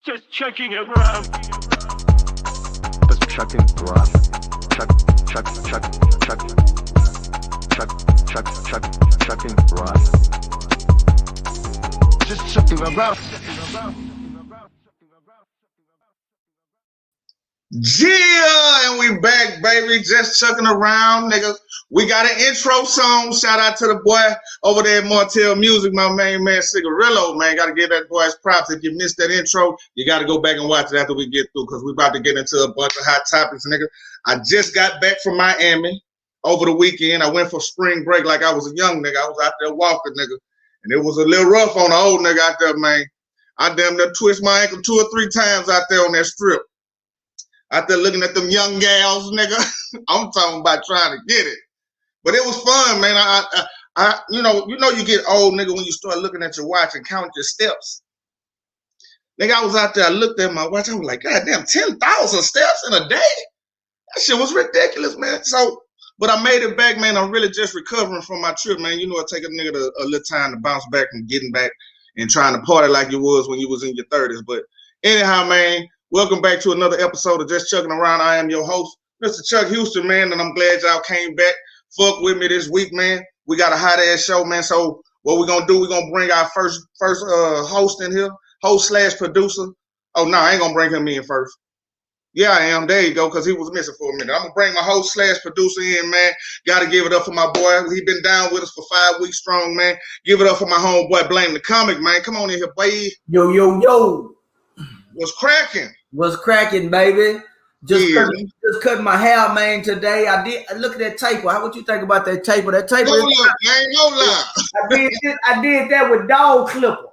Just checking around. Just checking around. Checking around. Just checking around. Yeah, and we back, baby. Just chucking around, nigga. We got an intro song. Shout out to the boy over there at Martell Music, my main man, Cigarillo, man. Got to give that boy his props. If you missed that intro, you got to go back and watch it after we get through, because we're about to get into a bunch of hot topics, nigga. I just got back from Miami over the weekend. I went for spring break like I was a young nigga. I was out there walking, nigga. And it was a little rough on the old nigga out there, man. I damn near twist my ankle 2 or 3 times out there on that strip. Out there looking at them young gals, nigga. I'm talking about trying to get it. But it was fun, man. You know you get old, nigga, when you start looking at your watch and count your steps. Nigga, I was out there, I looked at my watch, I was like, God damn, 10,000 steps in a day? That shit was ridiculous, man. So, but I made it back, man. I'm really just recovering from my trip, man. You know, it take a nigga a little time to bounce back from getting back and trying to party like you was when you was in your 30s. But anyhow, man, welcome back to another episode of Just Chucking Around. I am your host, Mr. Chuck Houston, man, and I'm glad y'all came back. Fuck with me this week, man. We got a hot-ass show, man. So what we're going to do, we're going to bring our first host in here, host/producer. Oh, no, I ain't going to bring him in first. Yeah, I am. There you go, because he was missing for a minute. I'm going to bring my host/producer in, man. Got to give it up for my boy. He been down with us for 5 weeks strong, man. Give it up for my homeboy, Blame the Comic, man. Come on in here, boy. Yo, yo, yo. What's cracking? What's cracking, baby? Just cut my hair, man, today. I look at that taper. How would you think about that taper? That taper. No lie. I did that with dog clippers.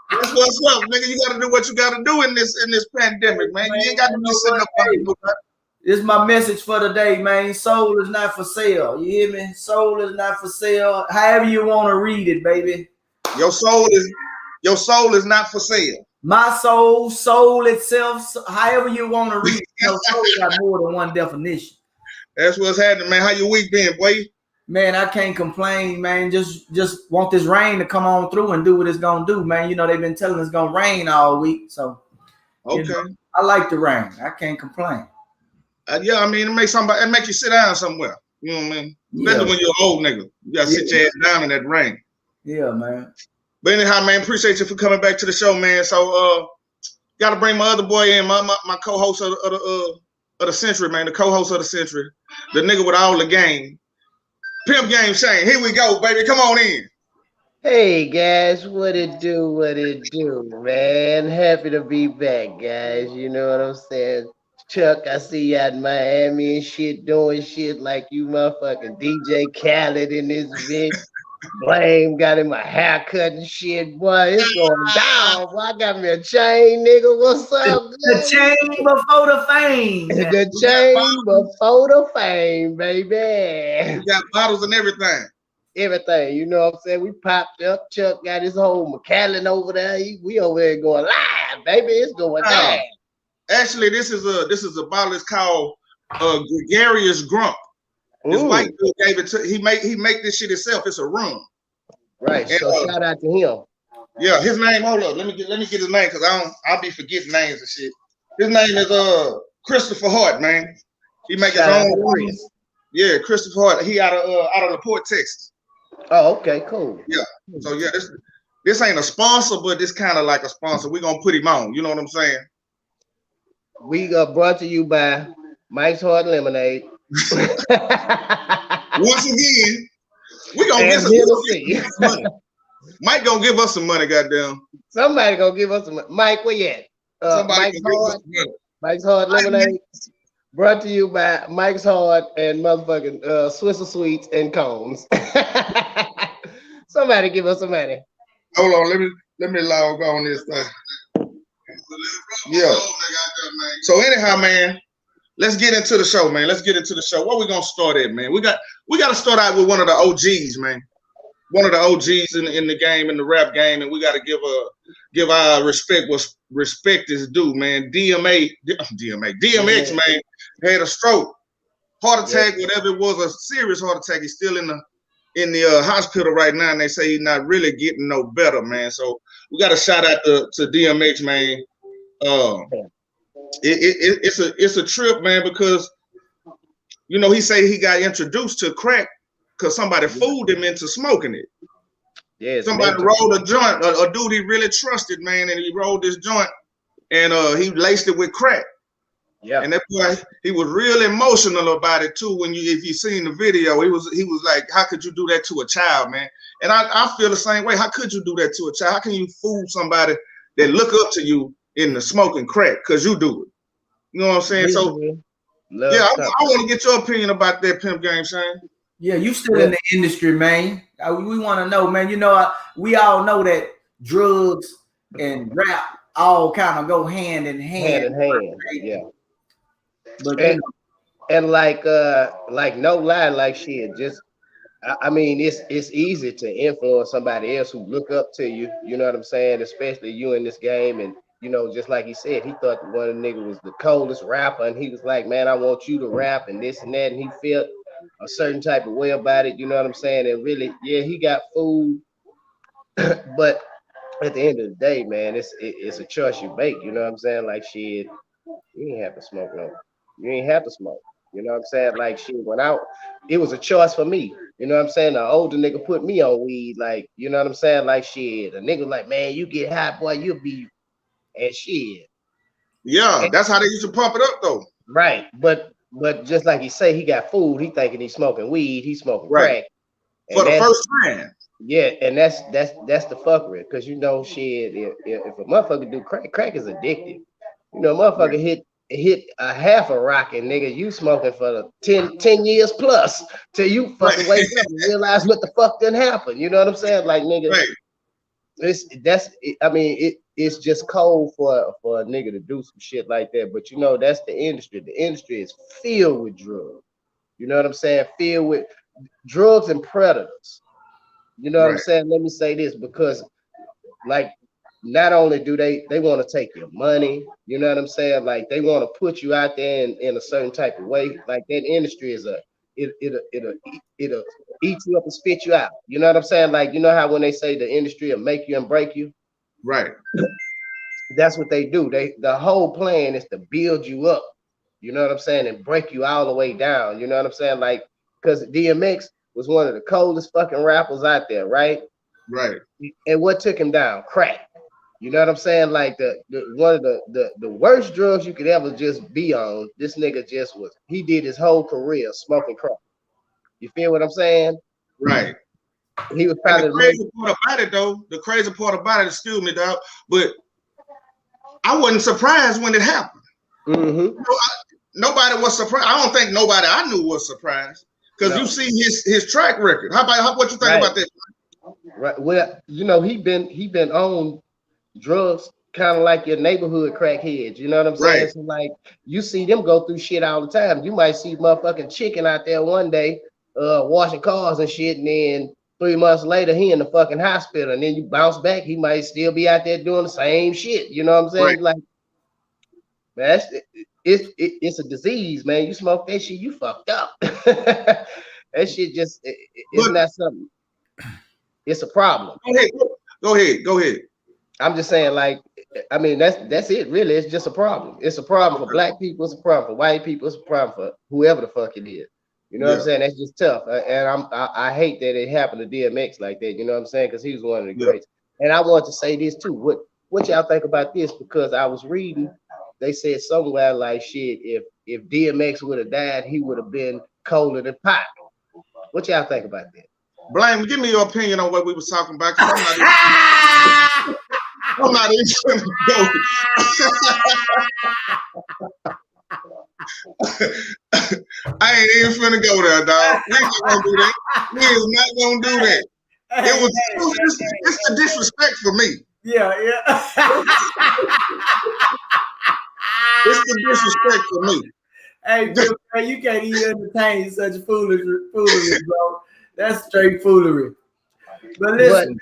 That's what's up, nigga. You gotta do what you gotta do in this pandemic, man. You ain't gotta be sitting up on people. This is my message for today, man. Soul is not for sale. You hear me? Soul is not for sale. However you want to read it, baby. Your soul is not for sale. My soul itself, however you want to read it. You know, soul got more than one definition. That's what's happening, man. How your week been, boy? Man, I can't complain, man. Just want this rain to come on through and do what it's gonna do, man. You know, they've been telling us it's gonna rain all week, so okay. You know, I like the rain. I can't complain. Yeah, I mean, it make you sit down somewhere. You know what I mean? Especially when you're an old nigga. You gotta sit your ass down in that rain. Yeah, man. But anyhow, man, appreciate you for coming back to the show, man. So, gotta bring my other boy in, my co-host of the century, man, the co-host of the century, the nigga with all the game, Pimp Game Shane. Here we go, baby. Come on in. Hey guys, what it do, man? Happy to be back, guys. You know what I'm saying? Chuck, I see you out in Miami and shit, doing shit like you motherfucking DJ Khaled in this bitch. Blame got him a haircut and shit, boy. It's going down. Boy, I got me a chain, nigga. What's up? The chain before the fame. The chain before the fame, baby. We got bottles and everything. Everything, you know what I'm saying? We popped up. Chuck got his whole McAllen over there. We over there going live, baby. It's going down. Actually, this is a bottle. It's called Gregarious Grump. This white dude gave it to he make this shit himself. It's a rum. Right. And, so shout out to him. Yeah, his name. Hold up. Let me get his name because I'll be forgetting names and shit. His name is Christopher Hart, man. He make his own rum. Yeah, Christopher Hart. He out of LaPorte, Texas. Oh, okay, cool. Yeah. So yeah, this ain't a sponsor, but this kind of like a sponsor. We're gonna put him on. You know what I'm saying? We got brought to you by Mike's Hard Lemonade. Once again, we gonna get some money. Mike gonna give us some money, goddamn. Somebody gonna give us some money. Mike, where you at? Mike's Hard Lemonade. Brought to you by Mike's Hard and motherfucking Swisser Sweets and Cones. Somebody give us some money. Hold on, let me log on this thing. Yeah. So anyhow, man. Let's get into the show, man. Let's get into the show. Where we gonna start at, man? We got to start out with one of the OGs, man. One of the OGs in the game, in the rap game, and we got to give our respect what respect is due, man. DMX, man, had a stroke, heart attack, whatever it was, a serious heart attack. He's still in the hospital right now, and they say he's not really getting no better, man. So we got to shout out to DMX, man. It's a trip, man, because you know he say he got introduced to crack because somebody fooled him into smoking it. Yeah, somebody rolled a joint, a dude he really trusted, man, and he rolled this joint and he laced it with crack. Yeah, and that boy, he was real emotional about it too. If you seen the video, he was like, "How could you do that to a child, man?" And I feel the same way. How could you do that to a child? How can you fool somebody that look up to you in the smoking crack because you do it? You know what I'm saying? So yeah, I want to get your opinion about that pimp game, Shane. Yeah, you still in the industry, man. We want to know, man. You know, we all know that drugs and rap all kind of go hand in hand. Hand in hand, yeah. But and like no lie, like shit, just I mean it's easy to influence somebody else who look up to you, you know what I'm saying, especially you in this game. And you know, just like he said, he thought one of the niggas was the coldest rapper, and he was like, man, I want you to rap and this and that, and he felt a certain type of way about it, you know what I'm saying? And really, yeah, he got food, but at the end of the day, man, it's a choice you make, you know what I'm saying? Like shit, you ain't have to smoke no. You ain't have to smoke. You know what I'm saying? Like shit, it was a choice for me. You know what I'm saying? The older nigga put me on weed, like, you know what I'm saying? Like shit. A nigga like, man, you get high, boy, you'll be and shit. Yeah, that's how they used to pump it up though. Right. But just like he say, he got food, he thinking he's smoking weed, he's smoking crack. For the first time. Yeah, and that's the fuckery. Cause you know, shit, if a motherfucker do crack is addictive. You know, motherfucker hit a half a rocket, nigga. You smoking for the 10 years plus till you fucking wake up and realize what the fuck didn't happen. You know what I'm saying? Like, nigga, it's just cold for a nigga to do some shit like that. But you know, that's the industry. The industry is filled with drugs. You know what I'm saying? Filled with drugs and predators. You know what I'm saying? Let me say this, because like, not only do they want to take your money, you know what I'm saying? Like, they want to put you out there in a certain type of way. Like, that industry is it'll eat you up and spit you out. You know what I'm saying? Like, you know how when they say the industry will make you and break you? Right. That's what they do. The whole plan is to build you up, you know what I'm saying, and break you all the way down. You know what I'm saying? Like, because DMX was one of the coldest fucking rappers out there, right? Right. And what took him down? Crack. You know what I'm saying? Like one of the worst drugs you could ever just be on. This nigga he did his whole career smoking crack. You feel what I'm saying? Right. He was probably the crazy part about it, though. The crazy part about it, excuse me, dog, but I wasn't surprised when it happened. Mm-hmm. Nobody was surprised. I don't think nobody I knew was surprised, because you see his track record. What you think about that? Right. Well, you know, he been on drugs kind of like your neighborhood crackheads, you know what I'm saying? So like, you see them go through shit all the time. You might see motherfucking chicken out there one day washing cars and shit, and then 3 months later he in the fucking hospital, and then you bounce back, he might still be out there doing the same shit, you know what I'm saying? Like, man, it's a disease, man. You smoke that shit, you fucked up. That shit just it's not something. It's a problem. Go ahead. I'm just saying, like, I mean, that's it, really. It's just a problem. It's a problem for black people. It's a problem for white people. It's a problem for whoever the fuck it is. You know what I'm saying? That's just tough. And I hate that it happened to DMX like that. You know what I'm saying? Because he was one of the greats. And I want to say this too. What y'all think about this? Because I was reading, they said somewhere like, shit, if DMX would have died, he would have been colder than Pac. What y'all think about that? Blame, give me your opinion on what we was talking about. I'm not even gonna go. I ain't even finna go there, dog. We ain't gonna do that. We is not gonna do that. It's the disrespect for me. Yeah. It's the disrespect for me. Hey, Bill, man, you can't even entertain such foolery, bro. That's straight foolery. But listen.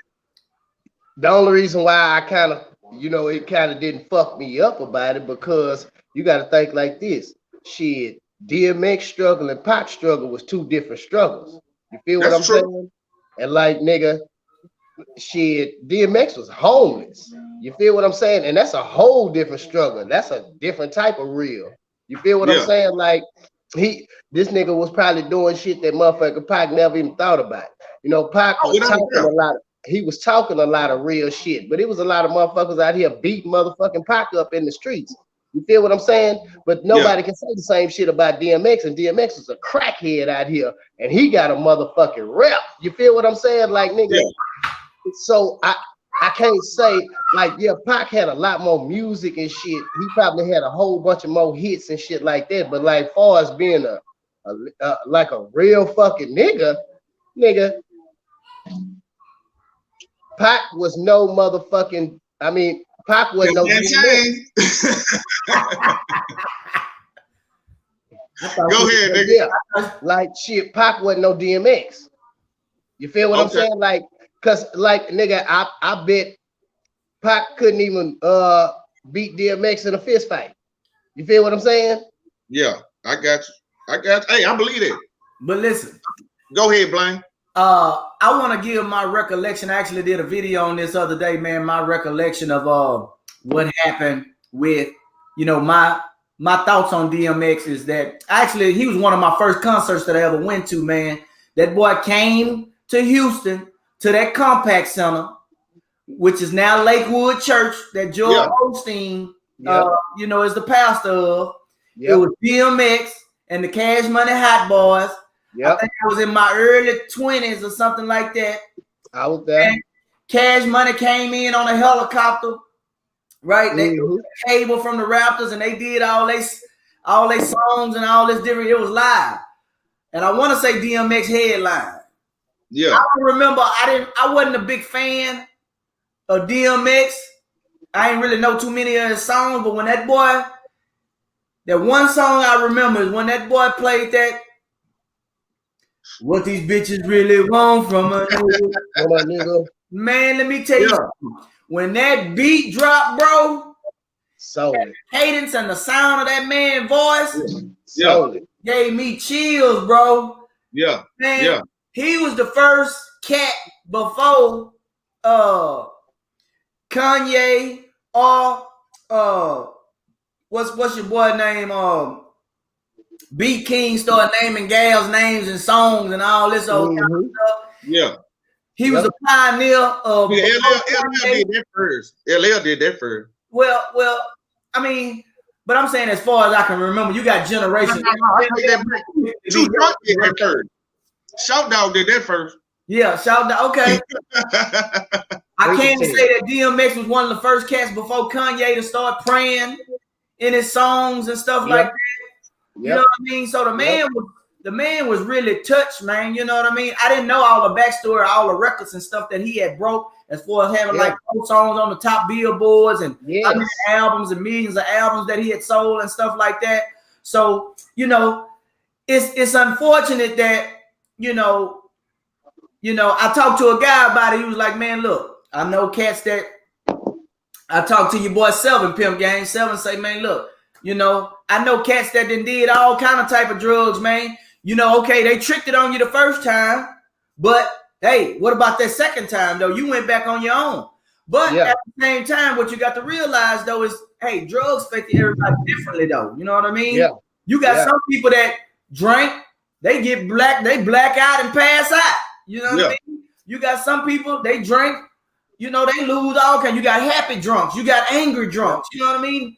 The only reason why I kind of, it kind of didn't fuck me up about it, because you got to think like this. Shit, DMX struggle and Pac struggle was two different struggles. You feel what I'm saying? And like, nigga, shit, DMX was homeless. You feel what I'm saying? And that's a whole different struggle. That's a different type of real. You feel what I'm saying? Like this nigga was probably doing shit that motherfucker Pac never even thought about. You know, Pac was talking a lot. He was talking a lot of real shit, but it was a lot of motherfuckers out here beating motherfucking Pac up in the streets. You feel what I'm saying? But nobody can say the same shit about DMX, and DMX is a crackhead out here, and he got a motherfucking rep. You feel what I'm saying? Like, nigga, so I can't say, like, yeah, Pac had a lot more music and shit. He probably had a whole bunch of more hits and shit like that, but like, far as being like a real fucking nigga, Pac was no motherfucking, I mean, Pac wasn't no DMX. Go ahead, nigga. Yeah, like shit, Pac wasn't no DMX. You feel what I'm saying? Like, cause like nigga, I bet Pac couldn't even beat DMX in a fist fight. You feel what I'm saying? Yeah, I got you. Hey, I believe it. But listen. Go ahead, Blaine. I want to give my recollection. I actually did a video on this other day, man. My recollection of what happened with, you know, my thoughts on DMX is that actually he was one of my first concerts that I ever went to, man. That boy came to Houston to that Compact Center, which is now Lakewood Church, that George Osteen, you know, is the pastor of. It was DMX and the Cash Money Hot Boys. I think I was in my early 20s or something like that. I was there. And Cash Money came in on a helicopter, right? They took a cable from the Raptors and they did all they songs and all this different. It was live. And I want to say DMX headline. Yeah. I remember I wasn't a big fan of DMX. I ain't really know too many of his songs, but when that one song I remember is when that boy played that "What These Bitches Really Want from a Nigga." Man, let me tell you something. When that beat dropped, bro, the cadence and the sound of that man's voice gave me chills, bro. Yeah. Man, he was the first cat before Kanye or what's your boy name? B King started naming gals' names and songs and all this old kind of stuff. Yeah. He was a pioneer of LL did that first. LL did that first. Well, I mean, but I'm saying as far as I can remember, you got generations. Too Drunk did that first. Shout Dog did that first. Yeah, Shout Dog. Okay. I can't say that DMX was one of the first cats before Kanye to start praying in his songs and stuff like that. You know what I mean? So the man was really touched, man. You know what I mean? I didn't know all the backstory, all the records and stuff that he had broke as far as having like 4 songs on the top billboards and albums and millions of albums that he had sold and stuff like that. So, you know, it's unfortunate that, you know, I talked to a guy about it. He was like, man, look, I know cats that I talked to your boy Selvin, Pimp Gang. Selvin say, man, look, you know, I know cats that did all kind of type of drugs, man. You know, okay, they tricked it on you the first time, but hey, what about that second time though? You went back on your own. But at the same time, what you got to realize though is, hey, drugs affect everybody differently though. You know what I mean? Yeah. You got some people that drink, they black out and pass out. You know what I mean? You got some people, they drink, you know, they lose all kinds. You got happy drunks, you got angry drunks. You know what I mean?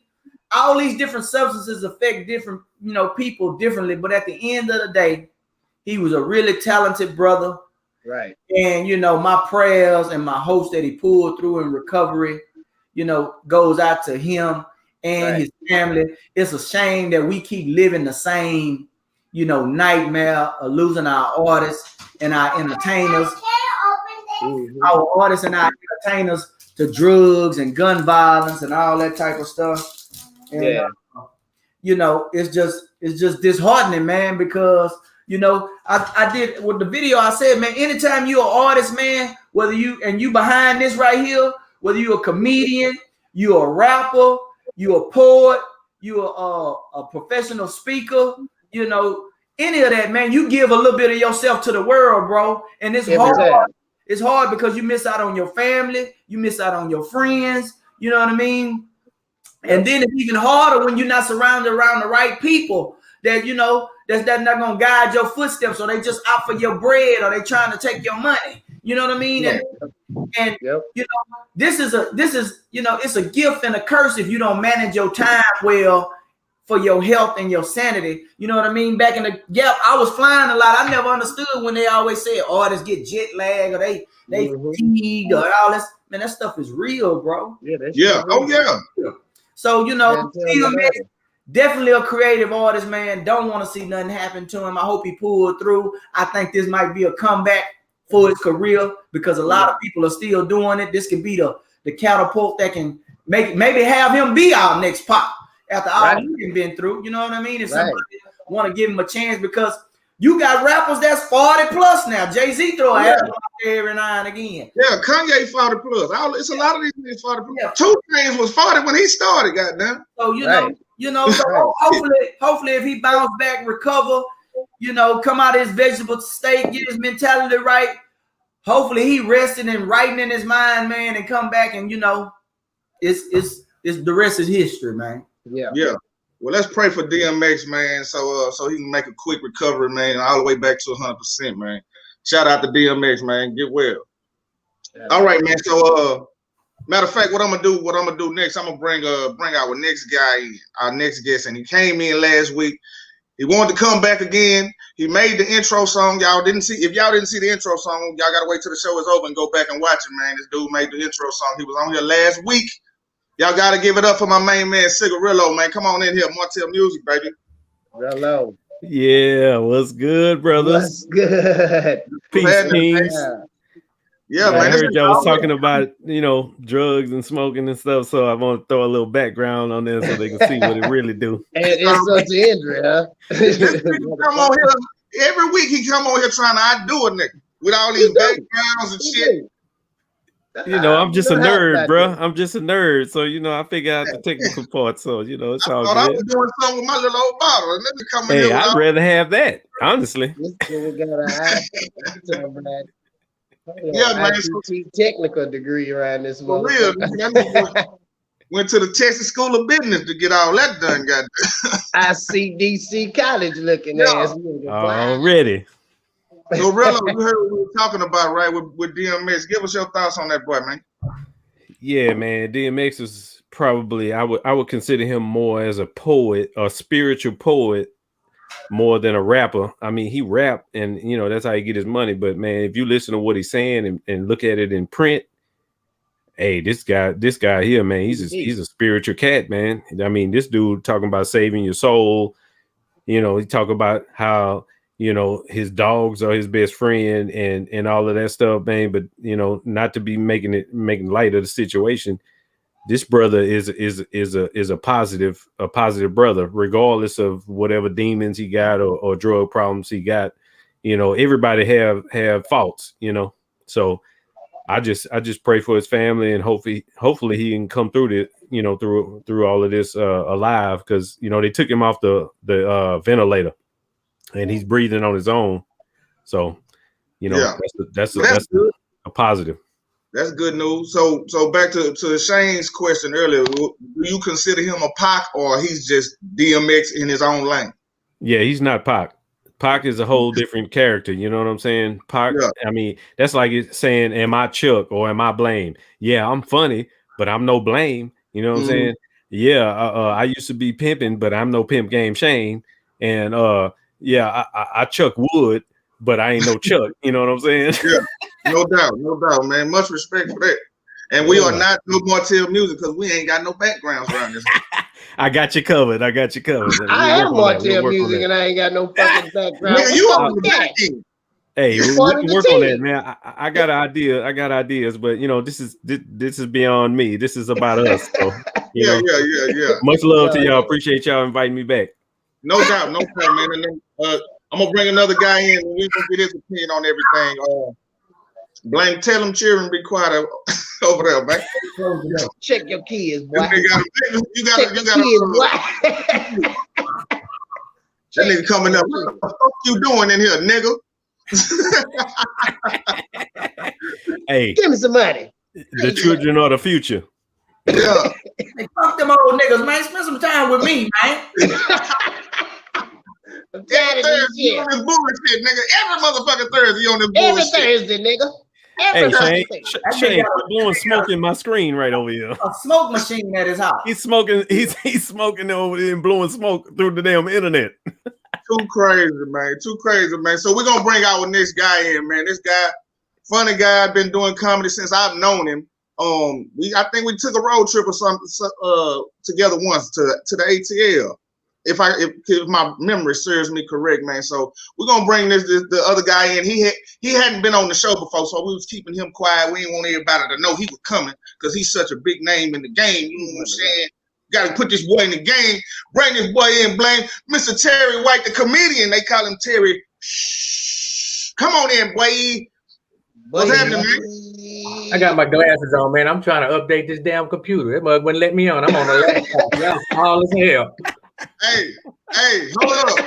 All these different substances affect different, you know, people differently. But at the end of the day, he was a really talented brother. Right. And, you know, my prayers and my hopes that he pulled through in recovery, you know, goes out to him and his family. It's a shame that we keep living the same, you know, nightmare of losing our artists and our entertainers. Our artists and our entertainers to drugs and gun violence and all that type of stuff. And, you know, it's just disheartening, man, because, you know, I did with the video, I said, man, anytime you're an artist, man, whether you behind this right here, whether you're a comedian, you're a rapper, you're a poet, you're a professional speaker, you know, any of that, man, you give a little bit of yourself to the world, bro. And it's hard. It's hard because you miss out on your family, you miss out on your friends, you know what I mean? And then it's even harder when you're not surrounded around the right people that, you know, that's not going to guide your footsteps, or they just out for your bread, or they trying to take your money. You know what I mean? And you know, this is, you know, it's a gift and a curse if you don't manage your time well for your health and your sanity. You know what I mean? Back in the gap, I was flying a lot. I never understood when they always said, oh, artists get jet lag, or they fatigue, or all this. Man, that stuff is real, bro. Yeah. Oh, yeah. So, you know, definitely a creative artist, man. Don't want to see nothing happen to him. I hope he pulled through. I think this might be a comeback for his career, because a lot of people are still doing it. This could be the catapult that can maybe have him be our next pop after all he's been through. You know what I mean? If somebody want to give him a chance, because you got rappers that's 40 plus now. Jay-Z throw an album out there every now and again. Yeah, Kanye 40 plus. It's a lot of these niggas 40 plus. Yeah. 2 Chainz was 40 when he started, goddamn. So so hopefully if he bounce back, recover, you know, come out of his vegetable state, get his mentality right. Hopefully he rested and writing in his mind, man, and come back, and you know, it's the rest is history, man. Yeah. Well, let's pray for DMX, man, so he can make a quick recovery, man, all the way back to 100%, man. Shout out to DMX, man. Get well. All right, man. So, matter of fact, what I'm gonna do next, I'm gonna bring our next guy in, our next guest, and he came in last week. He wanted to come back again. He made the intro song. If y'all didn't see the intro song, y'all gotta wait till the show is over and go back and watch it, man. This dude made the intro song. He was on here last week. Y'all gotta give it up for my main man, Cigarillo, man. Come on in here, Martell Music, baby. Hello. Yeah, what's good, brothers? What's good? Peace, kings. Yeah, man. I man. heard y'all was talking about, you know, drugs and smoking and stuff, so I want to throw a little background on there so they can see what it really do. And it's such an injury, huh? Come on here every week. He come on here trying to outdo a nigga with all these backgrounds and shit. You know, I'm just a nerd, bro. I'm just a nerd, so you know, I figure out the technical part. So you know, it's all good. I was doing something with my little old bottle, and then they come in hey, here. I'd rather have that, honestly. Yeah, man. Technical degree around this for real. Went to the Texas School of Business to get all that done. Got ICDC college looking ass. Already. So, Rello, you heard what we were talking about, right? With DMX. Give us your thoughts on that boy, man. Yeah, man. DMX is probably I would consider him more as a poet, a spiritual poet, more than a rapper. I mean, he rap, and you know that's how he get his money. But man, if you listen to what he's saying and look at it in print, hey, this guy here, man, he's a spiritual cat, man. I mean, this dude talking about saving your soul. You know, he talk about how, you know, his dogs are his best friend and all of that stuff, man. But you know, not to be making light of the situation. This brother is a positive brother, regardless of whatever demons he got or drug problems he got. You know, everybody have faults, you know. So I just pray for his family, and hopefully he can come through it, you know, through all of this alive, because you know they took him off the ventilator and he's breathing on his own. So, you know, that's a positive. That's good news. So back to Shane's question earlier, do you consider him a Pac, or he's just DMX in his own lane? Yeah, he's not Pac. Pac is a whole different character. You know what I'm saying? Pac, I mean, that's like it's saying, am I Chuck or am I Blame? Yeah, I'm funny, but I'm no Blame. You know what I'm saying? Yeah, I used to be pimping, but I'm no Pimp Game Shane. And I Chuck Wood, but I ain't no Chuck. You know what I'm saying? Yeah. No doubt, man. Much respect for that. And we are not no Martell Music because we ain't got no backgrounds around this. I got you covered. I am Martell Music and I ain't got no fucking background. Nigga, you on the back end. Hey, we can work on that, man. I got an idea. I got ideas, but you know, this is beyond me. This is about us. So, yeah. Much love to y'all. Appreciate y'all inviting me back. No doubt, man. And then, I'm gonna bring another guy in and we're gonna get his opinion on everything. Blame, tell him children be quiet over there, man. Check your kids, boy. You got that nigga coming up. What the fuck you doing in here, nigga? Hey, Give me some money. the children are the future. Yeah. Hey, fuck them old niggas, man. Spend some time with me, man. I'm tired of this Thursday shit. on this bullshit, nigga. Every motherfucking Thursday on this Every bullshit. Thursday, nigga. Hey, Every Shane, Thursday. Shane, quit blowing smoke in my screen right over here. A smoke machine at his house. He's smoking. He's smoking over there and blowing smoke through the damn internet. Too crazy, man. Too crazy, man. So we're gonna bring our next guy in, man. This guy, funny guy, been doing comedy since I've known him. I think we took a road trip or something together once to the ATL. If my memory serves me correct, man. So we're gonna bring the other guy in. He hadn't been on the show before, so we was keeping him quiet. We didn't want everybody to know he was coming because he's such a big name in the game. You know what I'm saying? Got to put this boy in the game. Bring this boy in. Blame Mr. Terry White, the comedian. They call him Terry. Shh. Come on in, boy. What's happening, man? I got my glasses on, man. I'm trying to update this damn computer. That mug wouldn't let me on. I'm on a laptop. Y'all small as hell. Hey, hold up.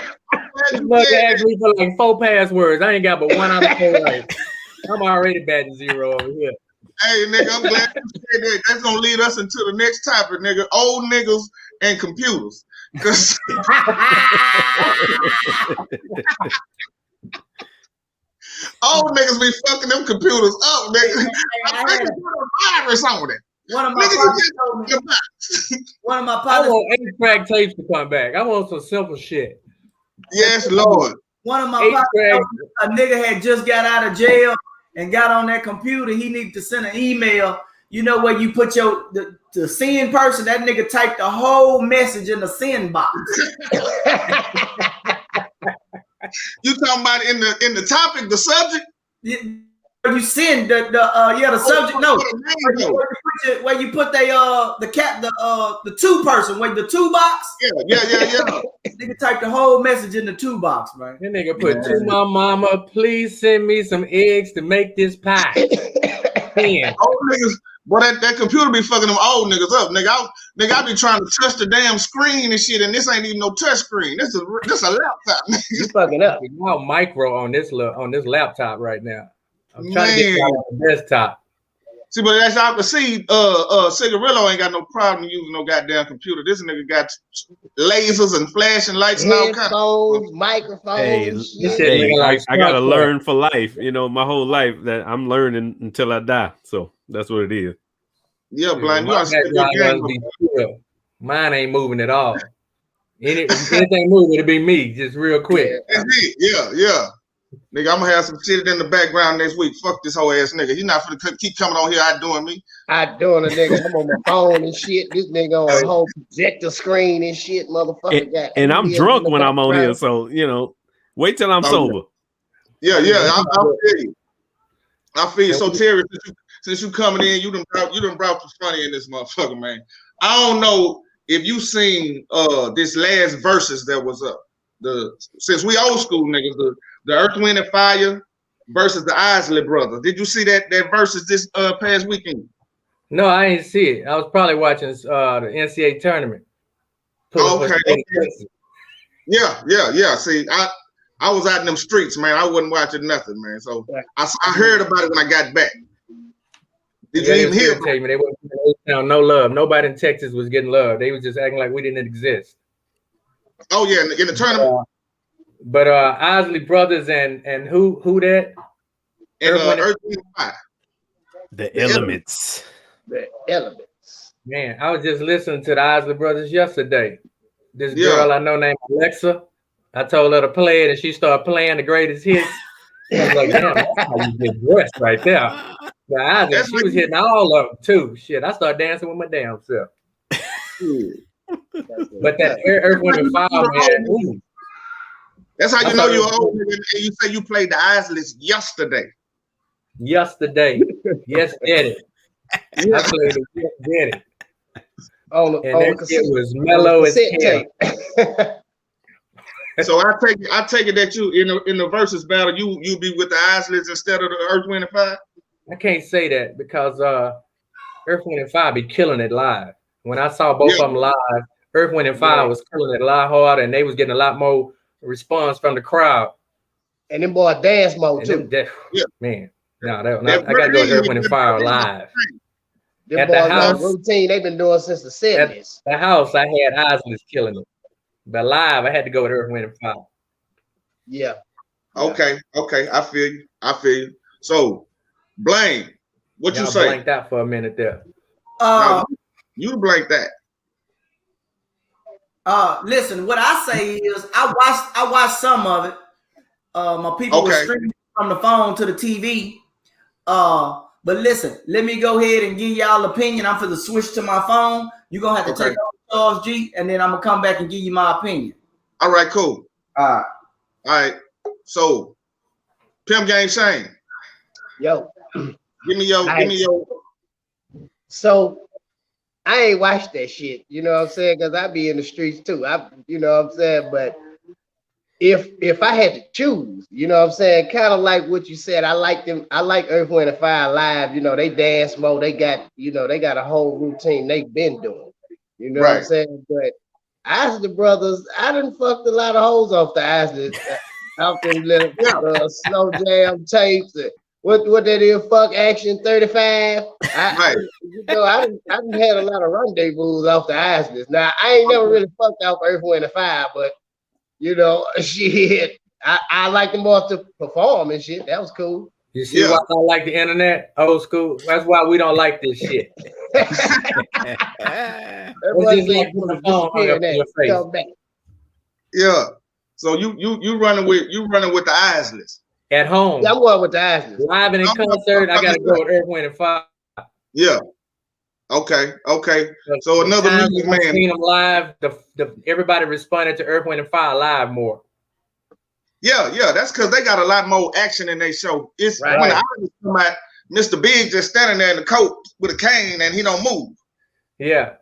This mug asked me for like 4 passwords. I ain't got but 1 out of 4 right. I'm already batting 0 over here. Hey, nigga, I'm glad you said that. That's gonna lead us into the next topic, nigga. Old niggas and computers. Cause old niggas be fucking them computers up, nigga. I think it's a virus on it. One of my partners told me. One of my I partners. want 8-track tapes to come back. I want some simple shit. Yes, Lord. One of my partners told me a nigga had just got out of jail and got on that computer. He needed to send an email. You know where you put the send person? That nigga typed the whole message in the send box. You talking about in the topic, the subject? You send the subject note where you put the two person where the 2 box. Yeah. Nigga typed the whole message in the 2 box, man. That nigga put to my mama, please send me some eggs to make this pie. Old niggas, boy, that computer be fucking them old niggas up, nigga. I be trying to touch the damn screen and shit, and this ain't even no touch screen. This a laptop. You fucking up. Now micro on this laptop right now. I'm trying to get on the desktop. See, but as y'all can see, Cigarillo ain't got no problem using no goddamn computer. This nigga got lasers and flashing lights and all kinds of microphones. I gotta learn for life. You know, my whole life that I'm learning until I die. So that's what it is. Yeah, blind. You mine ain't moving at all. Anything moving, it'll be me, just real quick. Yeah. Nigga, I'm gonna have some shit in the background next week. Fuck this whole ass nigga. He's not finna keep coming on here outdoing me. Outdoing a nigga. I'm on my phone and shit. This nigga on a whole projector screen and shit, motherfucker. And I'm drunk when I'm on here, so you know, wait till I'm sober. Yeah. I feel you. So Terry, since you coming in, you done brought the funny in this motherfucker, man. I don't know if you seen this last verses that was up. Since we old school niggas, the Earth, Wind, and Fire versus the Isley brothers. Did you see that versus this past weekend? No, I didn't see it. I was probably watching the NCAA tournament. Okay. Yeah. See, I was out in them streets, man. I wasn't watching nothing, man. So I heard about it when I got back. Did you even hear? They wasn't getting no love. Nobody in Texas was getting love. They was just acting like we didn't exist. Oh yeah, in the tournament. But Isley brothers and who that? And Earth, Wind, and Fire. The Elements. The Elements. Man, I was just listening to the Isley brothers yesterday. This girl I know named Alexa. I told her to play it, and she started playing the greatest hits. I was like, damn, that's how you get dressed right there. But Isley, she was hitting all of them too. Shit, I started dancing with my damn self. But that Earth, Wind, and Fire, man. Ooh. That's how you know you're old, and you say you played the Isleys yesterday. Yesterday. Yes, did it. I played it. Yes, did it. And that shit was mellow as hell. So I take it that you in the versus battle, you be with the Isleys instead of the Earth, Wind, and Fire? I can't say that because Earth, Wind, and Fire be killing it live. When I saw both of them live, Earth, Wind, and Fire was killing it a lot harder, and they was getting a lot more response from the crowd. And them boys dance mode And too. Man, I gotta go to Earth, Wind, and Fire live. Them At boys the house, routine they've been doing since the 70s. At the house, I had Isley killing it. But live, I had to go with Earth, Wind, and Fire. Yeah. Okay. I feel you. So, Blaine, what you say? Blanked out for a minute there. No, you blanked that. Listen, what I say is I watched some of it. My people were streaming from the phone to the TV. But listen, let me go ahead and give y'all opinion. I'm for the switch to my phone. You're gonna have to take off Charles G, and then I'm gonna come back and give you my opinion. All right, cool. All right. So, Pimp Game Shane. Yo. Give me your. So I ain't watched that shit, you know what I'm saying? Because I be in the streets too. You know what I'm saying? But if I had to choose, you know what I'm saying, kind of like what you said, I like Earth, Wind, and Fire live. You know, they dance mode, they got a whole routine they've been doing. You know what I'm saying? But Isley Brothers, I done fucked a lot of hoes off the Isley, off them little slow jam tapes. What that is? Fuck Action 35. I done had a lot of rendezvous off the Isleys. Now I ain't never really fucked off Earth, Wind, and Fire, but you know, shit. I like them all to perform and shit. That was cool. You see why I like the internet? Old school. That's why we don't like this shit. Yeah. So you running with the Isleys. At home. Yeah, I'm going with the Isleys. Live and in concert, I gotta go with Earth, Wind, and Fire. Yeah. Okay. So another music man. Seen them live. Everybody responded to Earth, Wind, and Fire live more. Yeah. That's because they got a lot more action in their show. It's when I come out, Mr. Big just standing there in the coat with a cane and he don't move. Yeah.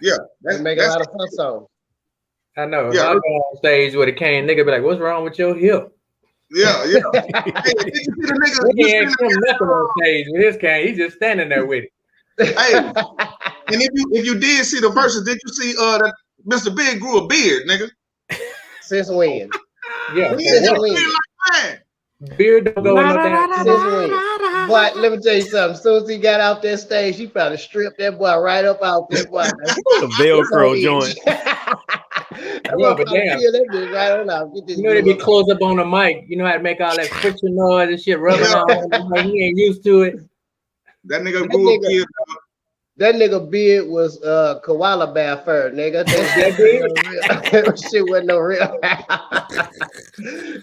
They make a lot of fun songs. I know. Yeah. I go on stage with a cane, nigga be like, "What's wrong with your hip?" Yeah. Hey, did you see the nigga? He ain't nothing on stage with his cane. He's just standing there with it. Hey, and if you did see the verses, did you see that Mr. Big grew a beard, nigga? Since when? Yeah. Beard don't go in no damn. Since when? But let me tell you something. As soon as he got out that stage, he probably stripped that boy right up out there. The Velcro joint. But damn. You know they be close up on the mic. You know how to make all that friction noise and shit rubbing on. Like he ain't used to it. That nigga grew a beard. That nigga beard was koala bear fur, nigga. That shit wasn't no real.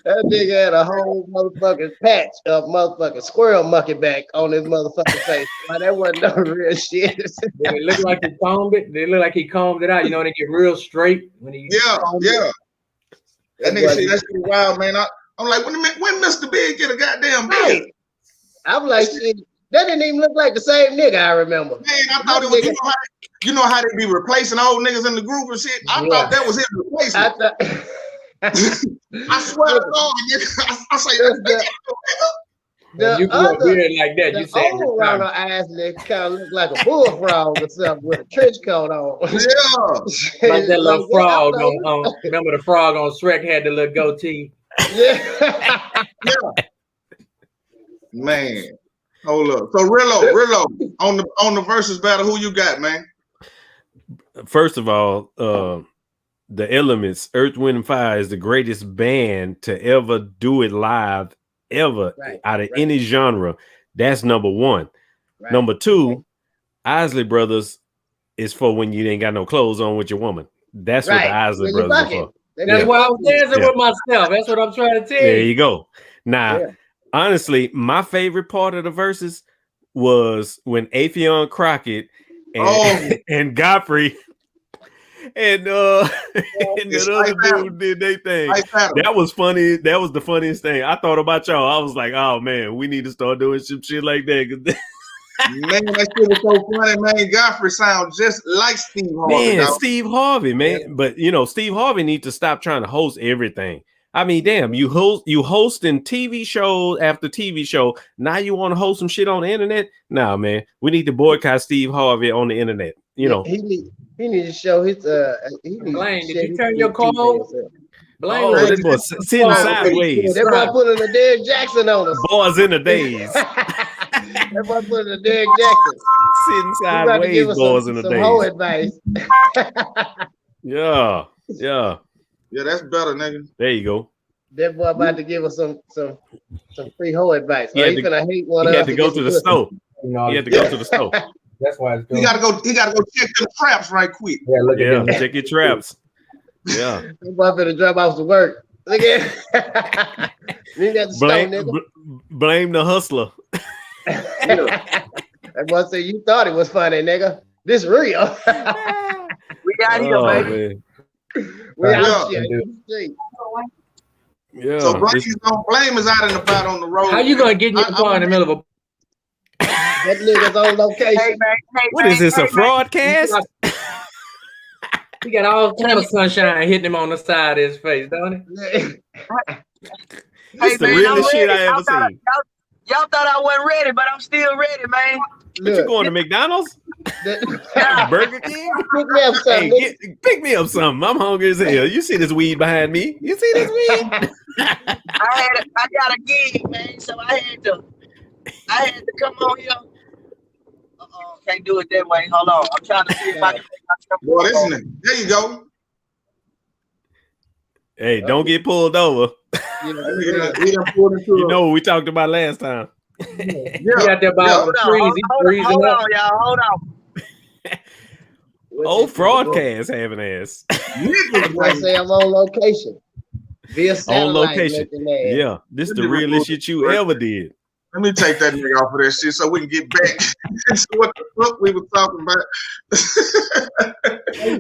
That nigga had a whole motherfucking patch of motherfucking squirrel monkey back on his motherfucking face. Man, that wasn't no real shit. It looked like he combed it. They look like he combed it out. You know, they get real straight when he. Yeah. That nigga shit, that's pretty wild, man. I'm like, when Mr. Big get a goddamn beard? I'm like, shit. That didn't even look like the same nigga I remember. Man, I thought it was, you know how they be replacing old niggas in the group and shit? I thought that was his replacement. I swear to God, nigga. I say that. You grew a beard like that. You say old round of Isley kind of look like a bullfrog or something with a trench coat on. Yeah. Like that little frog on remember the frog on Shrek had the little goatee? Yeah. Man. Hold up. So Rillo, on the versus battle, who you got, man? First of all, the Elements, Earth, Wind, and Fire is the greatest band to ever do it live, ever, out of any genre. That's number one. Number two, Isley Brothers is for when you ain't got no clothes on with your woman. That's what the Isley Brothers are for. That's why I was dancing with myself. That's what I'm trying to tell you. There you go. Now, honestly, my favorite part of the verses was when Afion Crockett and Godfrey and the other dude did their thing. That was funny. That was the funniest thing. I thought about y'all. I was like, oh man, we need to start doing some shit like that. Man, that shit was so funny, man. Godfrey sounds just like Steve Harvey. Man, Steve Harvey, man. Yeah. But you know, Steve Harvey needs to stop trying to host everything. I mean, damn, you hosting TV show after TV show. Now you want to host some shit on the internet? Nah, man. We need to boycott Steve Harvey on the internet. You know, he needs to show his Blaine, did you turn your car on? Blame Oh, was this boy sitting sideways. That boy putting a Derrick Jackson on us. Boys in the days. That boy putting a Derrick Jackson. Sitting You about to give sideways, us boys in the some hoe days. advice. Yeah. Yeah, that's better, nigga. There you go. That boy about to give us some free hoe advice. He Or had he to- finna hate one He of had us to to go get to some the pussy. store. You know, He had to go to the store. that's why it's He gotta go check them traps right quick. Yeah, look Yeah, at them. check your traps. Yeah. That boy finna drop off to work. Look at you got the store, nigga. Blame the hustler. That boy said you thought it was funny, nigga. This real. We got here, Oh, baby. man. We Yeah. out here in the street. Yeah. So blame is out and about on the road. How you gonna get in your car in the middle of a That nigga's on Hey, location. man. Hey, What man, is this, hey, a man. fraud cast? he got all kind of sunshine hitting him on the side of his face, don't he? This Hey, the man, realest I'm shit I ready. ever seen. Y'all thought I wasn't ready, but I'm still ready, man. What you going to McDonald's? Burger King? Pick me up something, Hey, nigga. pick me up something. I'm hungry as hell. You see this weed behind me? You see this weed? I got a gig, man, so I had to come on here. Can't do it that way. Hold on. I'm trying to see if I can make myself. Boy, this nigga. There you go. Hey, don't get pulled over. You know, He done pulled into You know what we talked about last time. He out there by Hold the on, trees, he freezing hold up. on, y'all. Hold on. Old broadcast having ass. That boy say I'm on location. Via satellite. location. looking ass. Yeah, this the realest shit you ever did. Let me take that nigga off of that shit so we can get back to what the fuck we were talking about.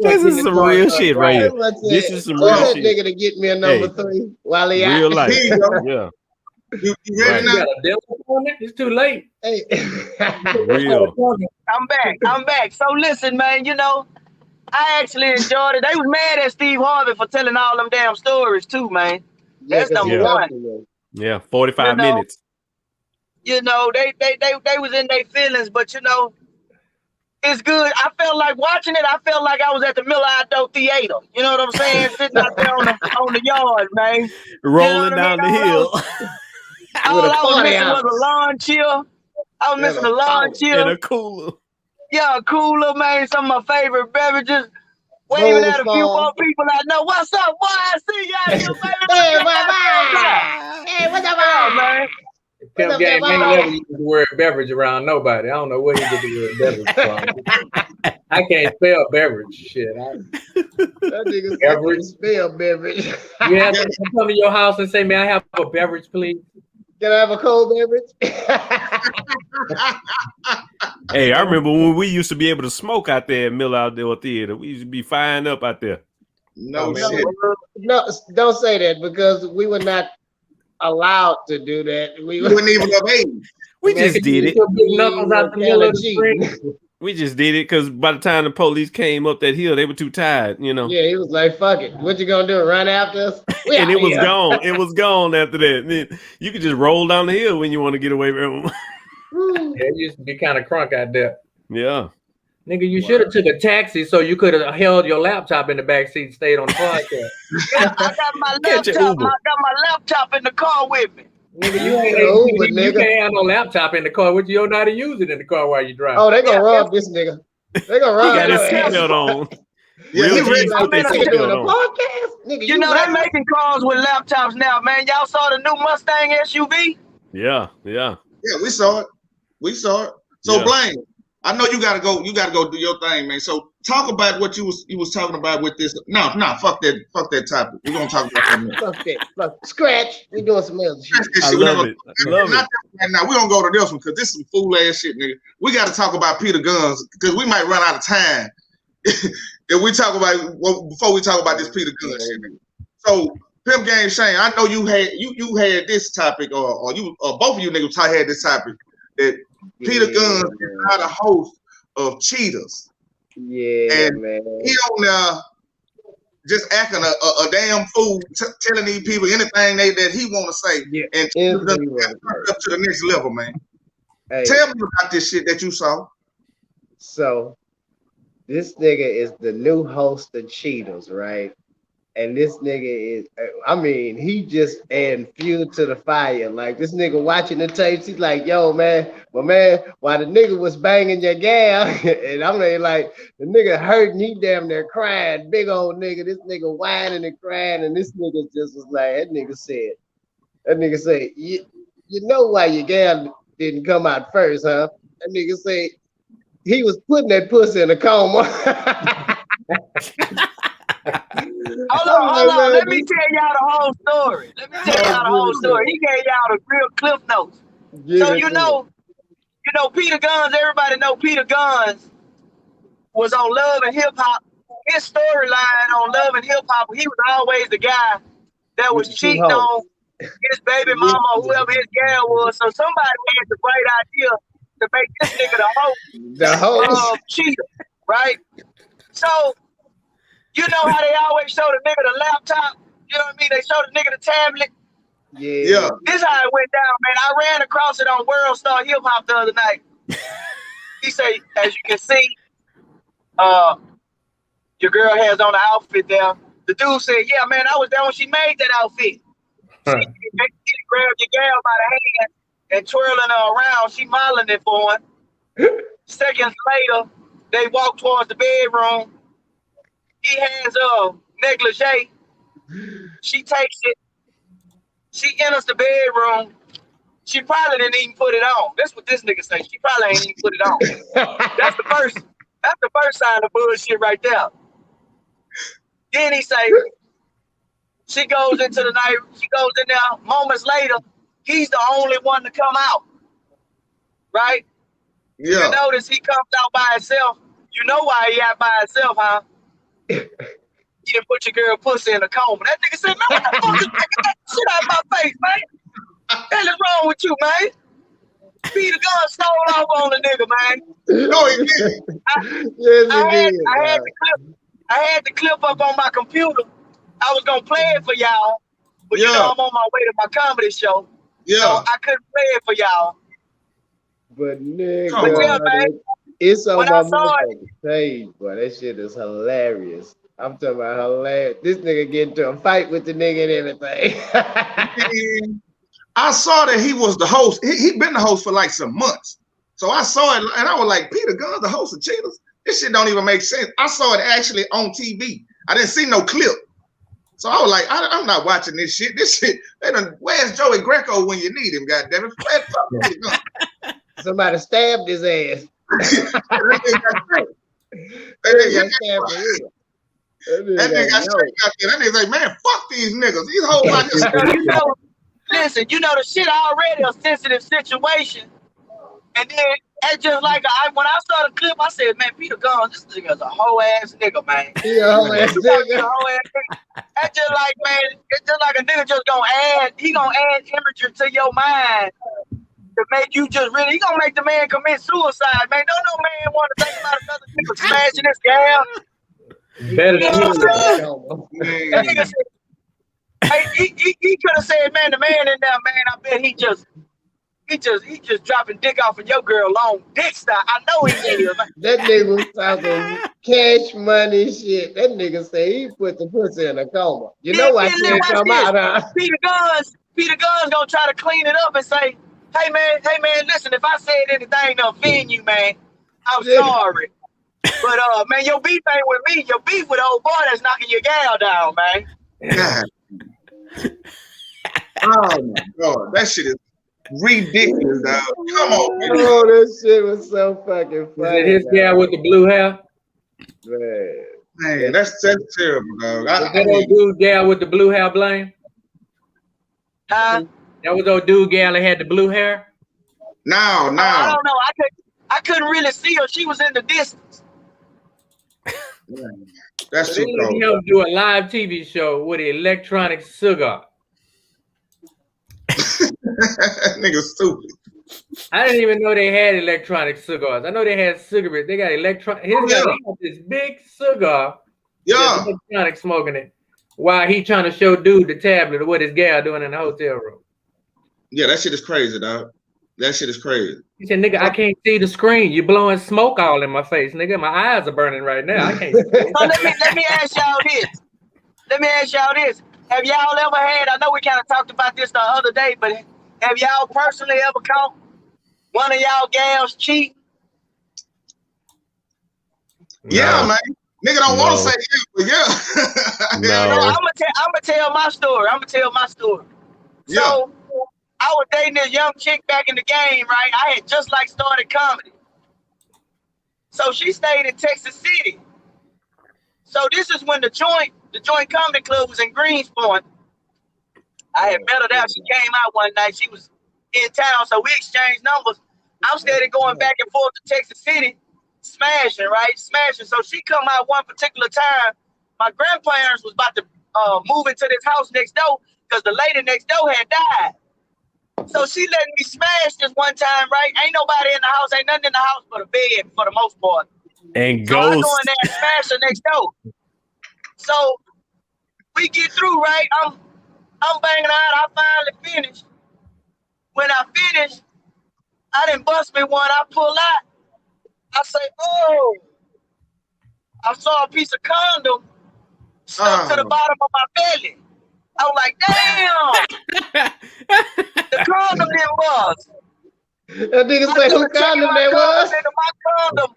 This is some real shit right here. That's what I This said. is some Tell real that shit. nigga to get me a number Hey. 3 while he Real out. life. Here you go. Yeah, You ready Right. You now? got a dental appointment? It's too late. Hey. real. I'm back. So listen, man, you know, I actually enjoyed it. They was mad at Steve Harvey for telling all them damn stories too, man. That's number Yeah. one. Yeah, 45 You know, minutes. You know, they was in their feelings, but you know, it's good. I felt like watching it. I felt like I was at the Miller Outdoor Theater. You know what I'm saying? Sitting out there on the yard, man. Rolling down the hill All I was party missing was house. a lawn chair. I was missing a lawn in chair. a cooler. Yeah, a cooler, man. Some of my favorite beverages. Waving at a few more people I know. What's up, boy? I see y'all here, baby. Hey, bye-bye. Hey, what's up, Yeah, man. Pimp up, Game that ain't boy? never used the word beverage around nobody. I don't know where he get the word beverage from. I can't spell beverage. Shit. That nigga Beverage. spell beverage. You have to come to your house and say, "May I have a beverage, please?" Can I have a cold beverage? Hey, I remember when we used to be able to smoke out there at Miller Outdoor Theater. We used to be firing up out there. No No, shit. no, don't say that because we were not allowed to do that. We You wasn't even of age. We Man, just could did you it. put big knuckles out the middle of the Cheating. spring. We just did it because by the time the police came up that hill, they were too tired, you know. Yeah, he was like, "Fuck it, what you gonna do? Run after us?" We And out it was here. gone. It was gone after that. And then you could just roll down the hill when you want to get away from them. Yeah, it used to be kind of crunk out there. Yeah. Nigga, you should have took a taxi so you could have held your laptop in the back seat and stayed on the podcast. Yeah, I got my Catch a laptop. Uber. I got my laptop in the car with me. Nigga, you ain't Uber, you nigga. can't have no laptop in the car. What you don't know how to use it in the car while you drive. Oh, they gonna rob this nigga. They gonna He rob got his your ass. seatbelt on. Yeah, Real he G's ready. put their I'm in a Nigga doing a seatbelt on. podcast, nigga. You know, they rap? making cars with laptops now, man. Y'all saw the new Mustang SUV? Yeah. Yeah, we saw it. We saw it. So Yeah. Blaine, I know you gotta go. You gotta go do your thing, man. So talk about what you was talking about with this. No, fuck that topic. We're gonna talk about something else. Fuck that. Fuck. Scratch. We doing some other shit. That's this I shit. We love not it. gonna- I love not it. that right now. We're gonna go to this one because this is some fool ass shit, nigga. We gotta talk about Peter Gunz because we might run out of time if we talk about before we talk about this Peter Gunz shit, nigga. So Pimp Game Shane, I know you had this topic or both of you niggas had this topic that Peter Gunz is not a host of Cheaters. Yeah, And man. He on there just acting a damn fool, telling these people anything that he want to say, Yeah, and anything he wanna up to the next level, man. Hey, Tell me about this shit that you saw. so this nigga is the new host of Cheetos, right? And this nigga is, I mean, he just adding fuel to the fire. Like this nigga watching the tapes, he's like, yo, man, but man, while the nigga was banging your gal, and I mean, like, the nigga hurting, he damn near crying, big old nigga, this nigga whining and crying, and this nigga just was like, that nigga said, you know why your gal didn't come out first, huh? That nigga said, he was putting that pussy in a coma. Hold on. Let me tell y'all the whole story. He gave y'all the real cliff notes. So you know, Peter Gunz. Everybody know Peter Gunz was on Love and Hip Hop. His storyline on Love and Hip Hop, he was always the guy that was cheating on his baby mama or whoever his gal was. So somebody had the great idea to make this nigga the host cheater, right? So. You know how they always show the nigga the laptop? You know what I mean? They show the nigga the tablet. Yeah. This how it went down, man. I ran across it on World Star Hip Hop the other night. He say, as you can see, your girl has on the outfit there. The dude said, yeah, man, I was there when she made that outfit. She grabbed your gal by the hand and twirling her around. She modeling it for him. Seconds later, they walk towards the bedroom. He has a negligee. She takes it. She enters the bedroom. She probably didn't even put it on. That's what this nigga say. She probably ain't even put it on. That's the first sign of bullshit right there. Then he say, she goes into the night. She goes in there. Moments later, he's the only one to come out. Right? Yeah. You notice he comes out by himself. You know why he out by himself, huh? You didn't put your girl pussy in a coma. That nigga said, man, what the fuck is that shit out of my face, man? What is wrong with you, man? Peter Gunz stole off on the nigga, man. No, he didn't. I had the clip up on my computer. I was gonna play it for y'all, but you know I'm on my way to my comedy show. Yeah. So I couldn't play it for y'all. But nigga, man, it's on my motherfucking page, boy. That shit is hilarious. I'm talking about hilarious. This nigga get into a fight with the nigga and everything. I saw that he was the host. He been the host for like some months. So I saw it and I was like, Peter Gunz, the host of Cheaters? This shit don't even make sense. I saw it actually on TV. I didn't see no clip. So I was like, I'm not watching this shit. This shit, where's Joey Greco when you need him, goddammit? Somebody stabbed his ass. That nigga got straight out there. That nigga like, man, fuck these niggas. These whole lot listen, you know the shit already a sensitive situation. And then it's just like when I saw the clip, I said, man, Peter Gunz, this nigga's a whole ass nigga, man. Yeah, whole ass nigga. That's just like, man, it's just like a nigga just gonna add imagery to your mind to make you just really, he gonna make the man commit suicide, man. Don't no man want to think about another nigga smashing this gal. Better than that nigga said, hey, he could have said, man, the man in there, man, I bet he just dropping dick off of your girl long dick style. I know he is. That nigga was talking cash money shit. That nigga said he put the pussy in a coma. You know why she didn't come out, huh? Peter Gunz gonna try to clean it up and say, hey man, listen, if I said anything to offend you, man, I'm sorry. But man, your beef ain't with me. Your beef with old boy that's knocking your gal down, man. Oh my god, that shit is ridiculous, dog. Come on, man. Oh, that shit was so fucking funny. Is it his gal with the blue hair? Man, that's terrible, dog. Is that old dude gal with the blue hair, Blaine? Huh? That was old dude gal that had the blue hair? No. I don't know. I couldn't really see her. She was in the distance. That's too cold. Him do a live TV show with an electronic cigar. Nigga stupid. I didn't even know they had electronic cigars. I know they had cigarettes. They got electronic. He got this big cigar. Yeah. Electronic smoking it while he trying to show dude the tablet of what his gal doing in the hotel room. Yeah, that shit is crazy, dog. That shit is crazy. He said, nigga, I can't see the screen. You blowing smoke all in my face, nigga. My eyes are burning right now. I can't see it. So let me ask y'all this. let me ask y'all this. Have y'all ever had, I know we kind of talked about this the other day, but have y'all personally ever caught one of y'all gals cheat? Yeah, No. man. Nigga don't want to say yeah, but yeah. No. I'm gonna tell my story. Yeah. So I was dating this young chick back in the game, right? I had just like started comedy. So she stayed in Texas City. So this is when the joint comedy club was in Greenspoint. I had met her there. She came out one night. She was in town, so we exchanged numbers. I'm steady going back and forth to Texas City, smashing. So she come out one particular time. My grandparents was about to move into this house next door because the lady next door had died. So she letting me smash this one time, right? Ain't nobody in the house, ain't nothing in the house but a bed for the most part. And So I go ghost. in there and smash her next door. So we get through, right? I'm banging her out. I finally finished. When I finished, I didn't bust me one. I pull out. I say, oh. I saw a piece of condom stuck to the bottom of my belly. I was like, damn. The condom didn't bust. That nigga say who condom that was? My condom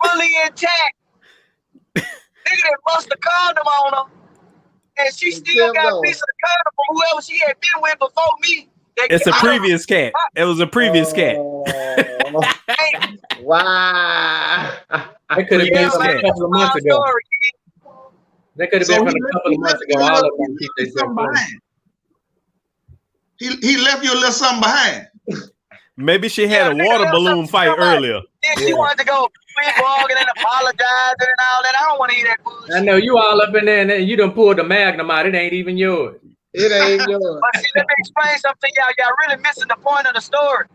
fully intact. Nigga done bust the condom on her. And she still got a piece of the condom from whoever she had been with before me. It's a previous cat. It was a previous cat. Wow. That could have been from a couple of months ago. That could have been from a couple of months ago. All of them keep themselves clean. He left you a little something behind. Maybe she had a water balloon fight earlier. Then she wanted to go blogging and apologizing and all that. I don't want to hear that bullshit. I know you all up in there and you done pulled the magnum out. It ain't even yours. It ain't yours. But see, let me explain something to y'all. Y'all really missing the point of the story.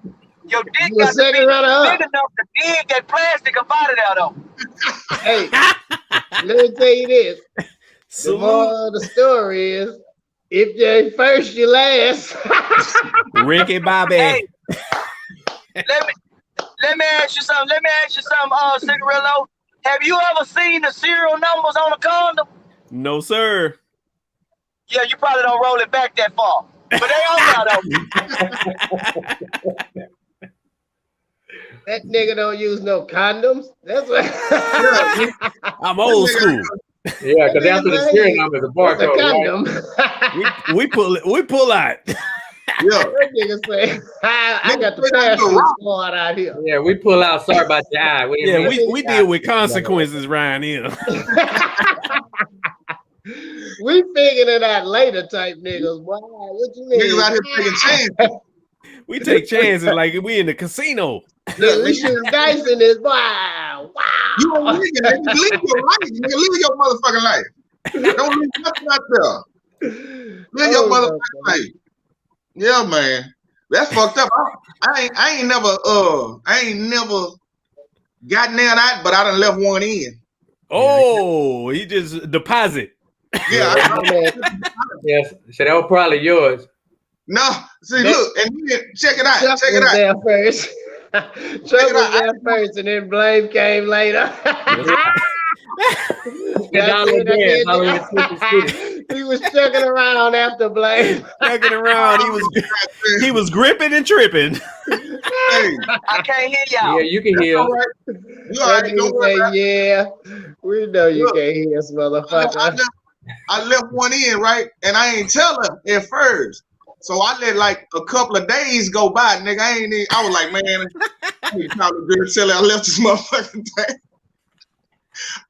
Your dick You got to be big runner-up. enough to dig that plastic up out of there, though. Hey, let me tell you this. The moral of the story is, if you first, you last. Ricky Bobby. Hey, let me ask you something. Cigarillo. Have you ever seen the serial numbers on a condom? No, sir. Yeah, you probably don't roll it back that far. But they on there, though. That nigga don't use no condoms. That's what. I'm old school. Yeah, because after the serial number, the barcode. Condom. Right? We pull out. Yeah. That nigga say, I got the parachute squad out here. Yeah, we pull out. Sorry about your eye. We deal with consequences around here. We figured it out later, type niggas. Wow, what you mean? Niggas out here taking chances. We take chances like we in the casino. Yeah, we shoot dice in this. Wow. You don't live your life. Nigga, live your motherfucking life. Don't leave nothing out there. Live your motherfucking life. Yeah, man. That's fucked up. I ain't never got nailed out, but I done left one in. Oh, he just deposit. Yeah. Yes, so that was probably yours. No, see, look, and then check it out. Chuck Check it was out. there first. Chuck was there first, and then Blame came later. He was chucking around after Blame. Chucking around. He was gripping and tripping. Hey, I can't hear y'all. Yeah, you can hear. you all right? Don't worry about it. Yeah, we know you can't hear us, motherfucker. I left one in, right? And I ain't tell her at first. So I let like a couple of days go by, nigga. I was like, man, I need to call the girl, tell her I left this motherfucking thing.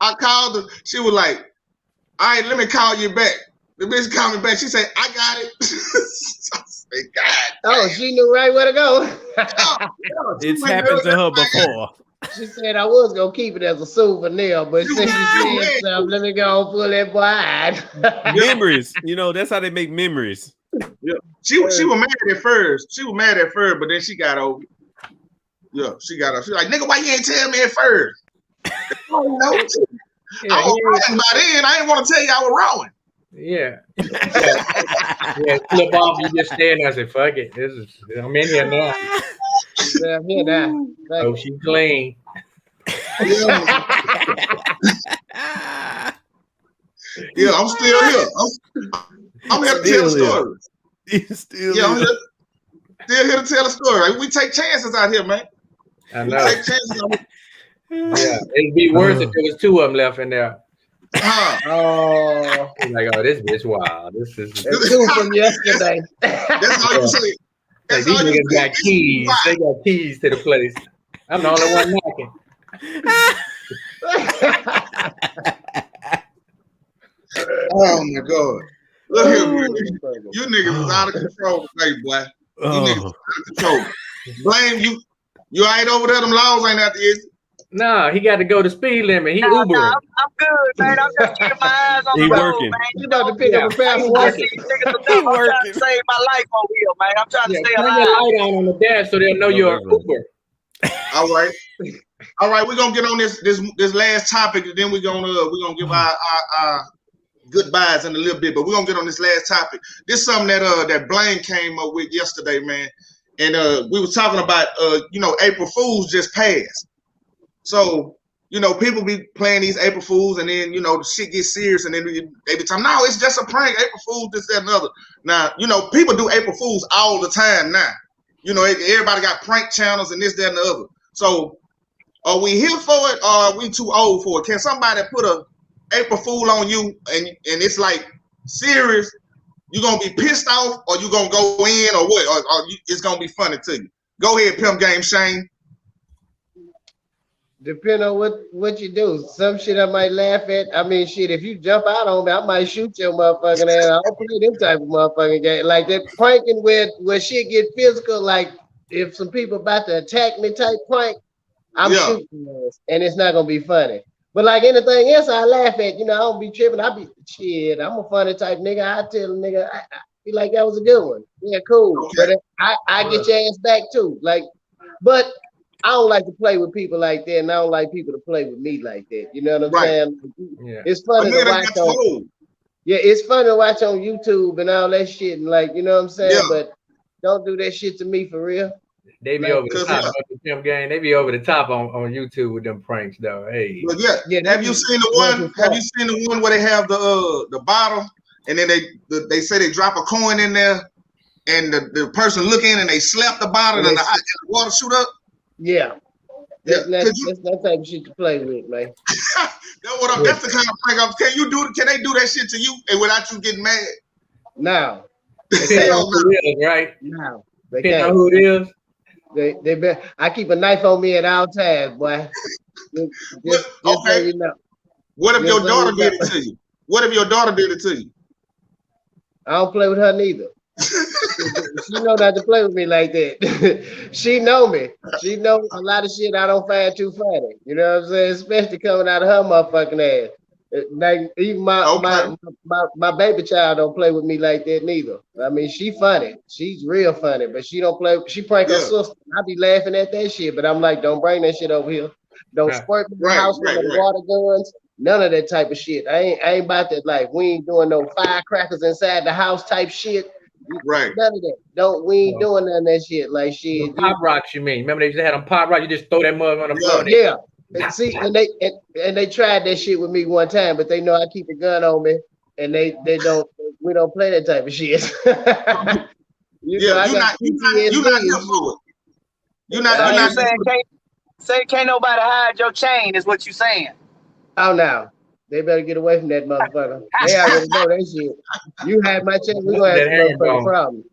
I called her. She was like, all right, let me call you back. The bitch called me back. She said, I got it. I said, God. Oh, she knew right where to go. It's happened to her before. She said I was gonna keep it as a souvenir, but since you said something, let me go and pull that boy out. Memories. That's how they make memories. Yeah. She was mad at first. But then she got over it. Yeah, she got over. She was like, nigga, why you ain't tell me at first? I was wrong by then. I didn't want to tell you I was wrong. Yeah. Yeah, flip off, you just stand there and say, fuck it. I'm in here now. Yeah, I'm here now. Oh, she clean. Yeah, I'm still here. I'm here to tell the story. He's still Yeah, I'm still here to tell a story. Right? We take chances out here, man. I We know. take chances out here. Yeah, it'd be worse if there was two of them left in there. Oh, Like, oh, this bitch wild. This is it's two from yesterday. That's all you say. like, That's these all you niggas got keys. They got keys to the place. I'm the only one knocking. Oh my God. Look here, man. You niggas is out of control today, boy. You niggas is out of control. Blame you. You ain't over there. Them laws ain't out there. No, he got to go the speed limit. He Ubering. I'm good, man. I'm just keeping my eyes on the road, man. You about to pick up a pair for I working. see niggas enough. I'm trying to save my life over here, man. I'm trying to stay Turn alive. your light on the dash so they'll know you're an Uber. All right. All right, we're gonna get on this last topic, and then we're gonna give our goodbyes in a little bit, but we're gonna get on this last topic. This is something that Blaine came up with yesterday, man. And we were talking about April Fools just passed. So, people be playing these April Fools, and then the shit gets serious, and then they be talking, no, it's just a prank, April Fools, this, that, and other. Now, people do April Fools all the time now. Everybody got prank channels and this, that, and the other. So are we here for it, or are we too old for it? Can somebody put a April Fool on you and it's like serious? You gonna be pissed off, or you gonna go in, or what? Or it's gonna be funny to you? Go ahead, Pimp Game Shane. Depending on what you do. Some shit I might laugh at. I mean, shit, if you jump out on me, I might shoot your motherfucking ass. I don't play them type of motherfucking game. Like that pranking where shit get physical, like if some people about to attack me type prank, I'm shooting ass, and it's not gonna be funny. But like anything else, I laugh at. I don't be tripping. I be shit. I'm a funny type nigga. I tell a nigga, I feel like that was a good one. Yeah, cool. Okay. But I get your ass back too. Like, but I don't like to play with people like that, and I don't like people to play with me like that. You know what I'm saying? Yeah. It's funny to watch on. Yeah, it's funny to watch on YouTube and all that shit, and like, you know what I'm saying? Yeah. But don't do that shit to me for real. They be over the top. The game. They be over the top on YouTube with them pranks, though. Hey, but yeah. Have you seen the one? Have you seen the one where they have the bottle, and then they say they drop a coin in there, and the person look in and they slap the bottle and the water shoot up? Yeah. That's that type of shit to play with, man. That's the kind of prank. Can they do that shit to you and without you getting mad? No. Right? No. They know who it is. They bet. I keep a knife on me at all times, boy. Just so you know. What if your daughter did it to you? What if your daughter did it to you? I don't play with her neither. She know not to play with me like that. She know me. She know a lot of shit I don't find too funny. You know what I'm saying? Especially coming out of her motherfucking ass. Like even my baby child don't play with me like that neither. I mean, she funny. She's real funny, but she don't play. She prank her sister. I be laughing at that shit, but I'm like, don't bring that shit over here. Don't squirt me in the house with water guns. None of that type of shit. I ain't about that. Like, we ain't doing no firecrackers inside the house type shit. Right. None of that. We ain't doing none of that shit. Like shit. Pop rocks, you mean? Remember they just had them pop rocks? You just throw that mug on the floor. Yeah. And see, and they tried that shit with me one time, but they know I keep a gun on me, and we don't play that type of shit. You're not here for it. You're not saying can't nobody hide your chain is what you saying. Oh no. They better get away from that motherfucker. They already know that shit. You had my chain, we're gonna have some motherfucking problem.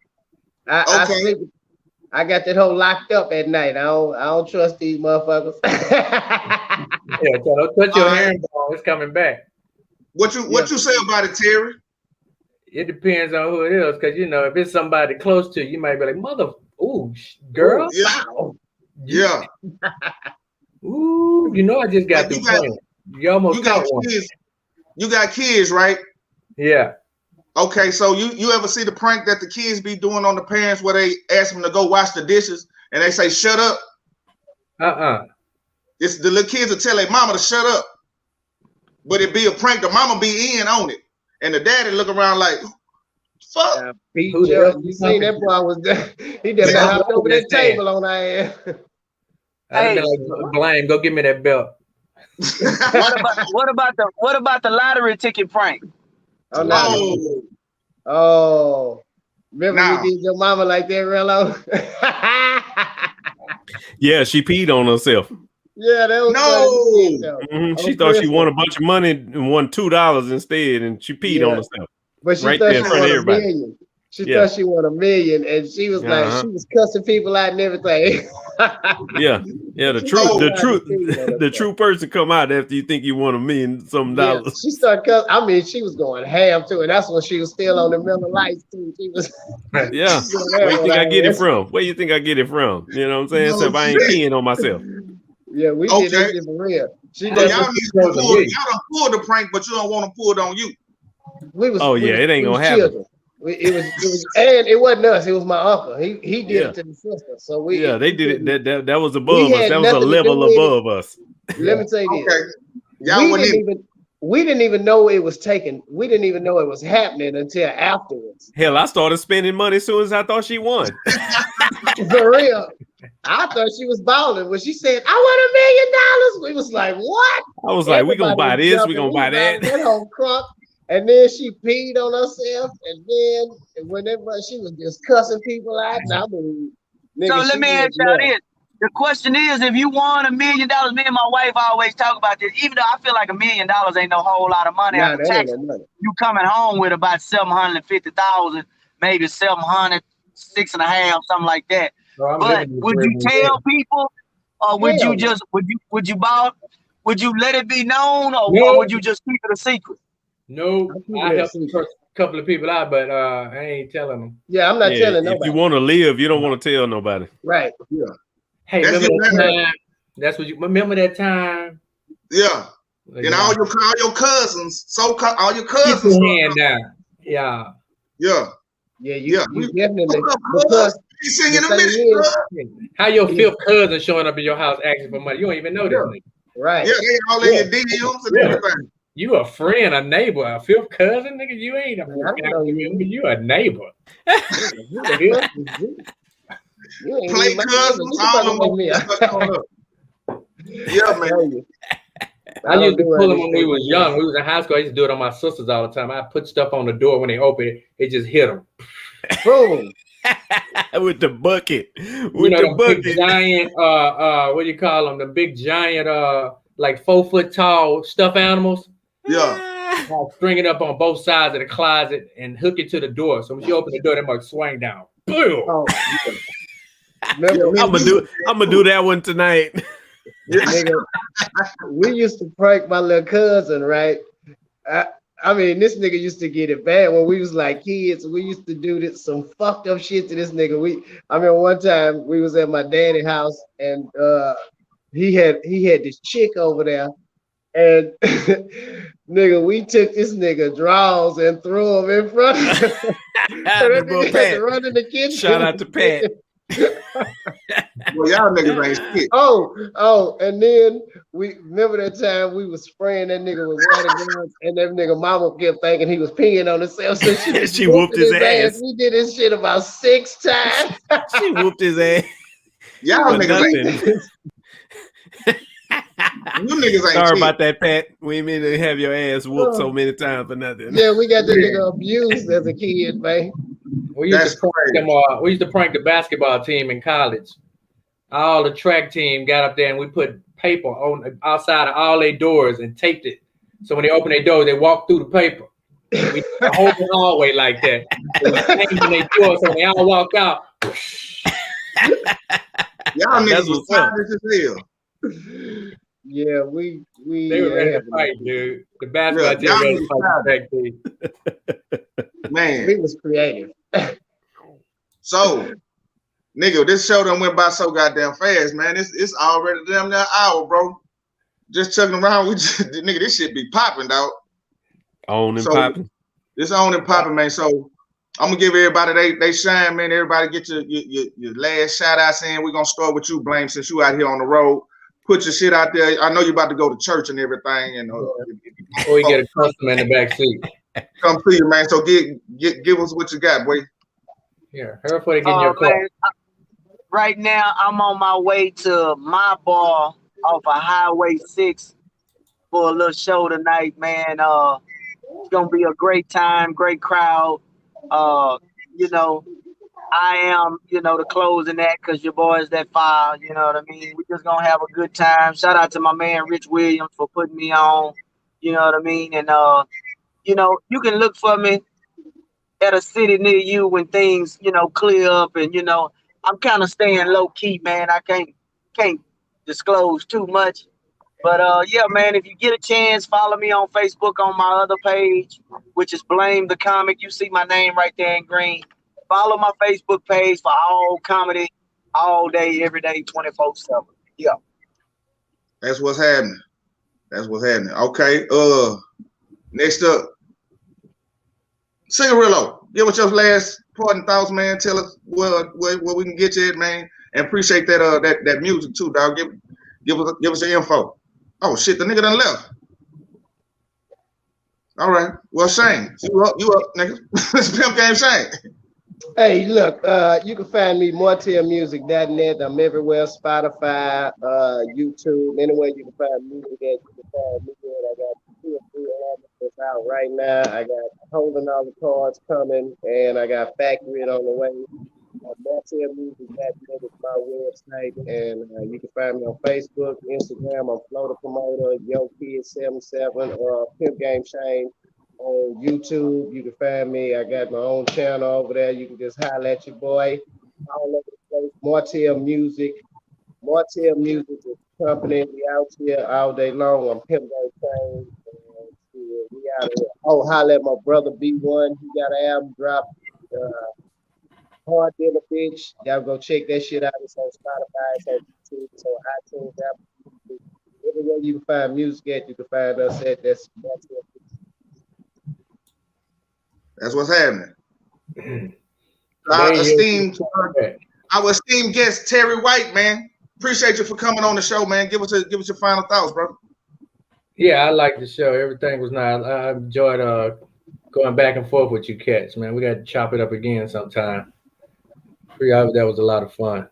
I got that whole locked up at night. I don't trust these motherfuckers. Yeah, so don't touch your herringbone. It's coming back. What you say about it, Terry? It depends on who it is, because if it's somebody close to you, you might be like, girl. Yeah. Ooh, I just got the plan. You almost got one. Kids. You got kids, right? Yeah. Okay, so you ever see the prank that the kids be doing on the parents where they ask them to go wash the dishes and they say shut up? It's the little kids will tell their mama to shut up, but it be a prank. The mama be in on it, and the daddy look around like, "Fuck." You seen that boy was there? He just hopped over that table on our ass. I'd be like, Blame, go give me that belt. what about the lottery ticket prank? Oh, no. Oh. Remember Nah. you did your mama like that, Rello? Yeah, she peed on herself. Yeah, that was No. She thought she won a bunch of money and won $2 instead, and she peed on herself. But she right thought there in she front of won everybody. $1 million. She thought she won $1 million, and she was like, she was cussing people out and everything. Yeah. The true person come out after you think you won $1 million some dollars. She started cussing. I mean, she was going ham too, and that's when she was still on the Miller Lights too. She was Yeah. Where you think I get it from? Where you think I get it from? You know what I'm saying? No So if I ain't peeing on myself. Yeah, we did that shit for real. Y'all done pulled the prank, but you don't want to pull it on you. It ain't gonna happen. It was, and it wasn't us. It was my uncle. He did it to the sister. So they did it. That was above us. That was a level above us. Let me tell you this. We didn't even know it was taken. We didn't even know it was happening until afterwards. Hell, I started spending money as soon as I thought she won. For real. I thought she was balling when she said, I won $1 million. We was like, what? I was like, we're gonna buy this, we're gonna buy that. That whole crunk. And then she peed on herself, and then whenever she was just cussing people out, so let me ask y'all this. The question is, if you won $1 million, me and my wife always talk about this, even though I feel like $1 million ain't no whole lot of money after taxes. You coming home with about $750,000, maybe 700, 6.5, something like that. But would you tell people, or would you just would you let it be known, or would you just keep it a secret? No, I helped a couple of people out, but I ain't telling them. Yeah, I'm not telling nobody. If you want to live, you don't want to tell nobody. Right. Yeah. Hey, remember that time? That's what you remember that time. Yeah. And all your cousins, all your cousins. Keep your hand down. Yeah. Yeah. Yeah, you definitely. Because he's singing a minute. How your fifth cousin showing up in your house asking for money? You don't even know this nigga. Right. Yeah, they all in your DMs and everything. You a friend, a neighbor, a fifth cousin, nigga. You ain't a friend. You a neighbor. Play cousins. I don't know what Yeah, man. I used to pull them when we was young. We was in high school. I used to do it on my sisters all the time. I put stuff on the door when they open it. It just hit them. Boom. With the bucket. With the bucket. Big giant, what do you call them? The big giant, like 4 foot tall stuffed animals. Yeah. I'll string it up on both sides of the closet and hook it to the door. So when you open the door, that might swing down. Boom. Oh, I'm gonna do that one tonight. Nigga, we used to prank my little cousin, right? I mean, this nigga used to get it bad when we was like kids. We used to do some fucked up shit to this nigga. I mean, one time we was at my daddy's house and he had this chick over there, and nigga, we took this nigga drawers and threw him in front of him. That nigga had to run in the kitchen. Shout out to Pat. Well, y'all niggas ain't shit. Oh, and then we remember that time we was spraying that nigga with water guns, and that nigga mama kept thinking he was peeing on himself, so she whooped his ass. We did this shit about 6 times. She whooped his ass. Y'all niggas ain't shit. You niggas ain't Sorry shit. about that, Pat. We mean to have your ass whooped so many times for nothing. Yeah, we got the nigga abused as a kid, man. We used to prank the basketball team in college. All the track team got up there and we put paper on outside of all their doors and taped it. So when they open their doors, they walk through the paper. We did the whole hallway like that. They were changing their doors, so when they all walk out. Y'all niggas was tired as hell. Yeah, we they were ready to fight, dude. The basketball team ready to fight the track team. Man, we was creative. So, nigga, this show done went by so goddamn fast, man. It's already damn near an hour, bro. Just chugging around, nigga, this shit be popping, dog. On and popping. It's on and popping, man. So I'm gonna give everybody they shine, man. Everybody get your last shout out saying we're gonna start with you, Blame, since you out here on the road. Put your shit out there. I know you're about to go to church and everything, and or you get a customer in the back seat. Come to you, man. So give us what you got, boy. Yeah, hurry before they get in your car. Man, right now, I'm on my way to my bar off of Highway 6 for a little show tonight, man. It's gonna be a great time, great crowd. You know, I am, the closing act because your boy's that fire. You know what I mean? We just gonna have a good time. Shout out to my man Rich Williams for putting me on. You know what I mean? And you can look for me at a city near you when things, clear up. And I'm kind of staying low key, man. I can't disclose too much. But yeah, man, if you get a chance, follow me on Facebook on my other page, which is Blame the Comic. You see my name right there in green. Follow my Facebook page for all comedy, all day, every day, 24/7. Yeah. That's what's happening. That's what's happening. Okay. Next up, Cigarillo. Give us your last parting thoughts, man. Tell us where we can get you at, man. And appreciate that music too, dog. Give us your info. Oh shit, the nigga done left. All right. Well, Shane, you up, nigga. It's Pimp Game Shane. Hey, look, you can find me mortelmusic.net. I'm everywhere, Spotify, YouTube, anywhere you can find music at, you can find me at. I got 2 or 3 albums that's out right now. I got Holding All the Cards coming, and I got Factory on the way. Mortelmusic.net is my website, and you can find me on Facebook, Instagram. I'm Flo the Promoter, Yo Kid 77, Pimp Game Shane. On YouTube, you can find me. I got my own channel over there. You can just holler at your boy all over the place. Mortel Music. Mortel Music is a company. We out here all day long. I'm Pimp Game Shane. We out here. Oh, holler at my brother B1. He got an album dropped. Hard Dinner Bitch. Y'all go check that shit out. It's on Spotify. It's on YouTube. It's on iTunes. Apple. Everywhere you can find music at, you can find us at. That's That's what's happening. Our esteemed guest Terry White, man. Appreciate you for coming on the show, man. Give us your final thoughts, bro. Yeah, I like the show. Everything was nice. I enjoyed going back and forth with you cats, man. We got to chop it up again sometime. That was a lot of fun.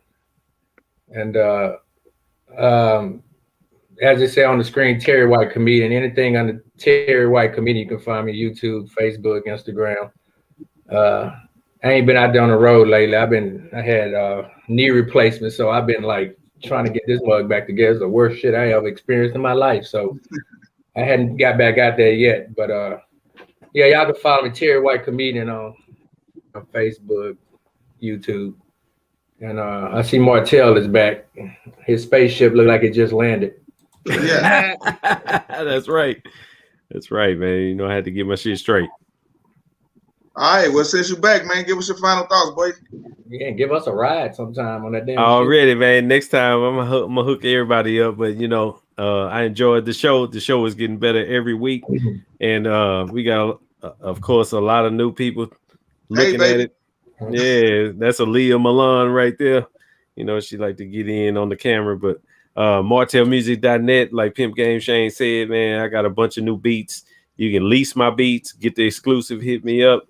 And as I say on the screen, Terry White Comedian. Anything on the Terry White Comedian, you can find me YouTube, Facebook, Instagram. I ain't been out there on the road lately. I had knee replacement, so I've been like trying to get this mug back together. It's the worst shit I ever experienced in my life. So I hadn't got back out there yet. But yeah, y'all can follow me, Terry White Comedian on Facebook, YouTube. And I see Martell is back. His spaceship looked like it just landed. Yeah. That's right. That's right, man. You know, I had to get my shit straight. All right. Well, since you're back, man, give us your final thoughts, boy. Yeah, give us a ride sometime on that damn Already, shit. man. Next time I'm gonna hook everybody up. But I enjoyed the show. The show is getting better every week. And we got of course a lot of new people looking at it. Yeah, that's Aaliyah Milan right there. You know, she like to get in on the camera, but mortelmusic.net, like Pimp Game Shane said, man, I got a bunch of new beats. You can lease my beats, get the exclusive, hit me up.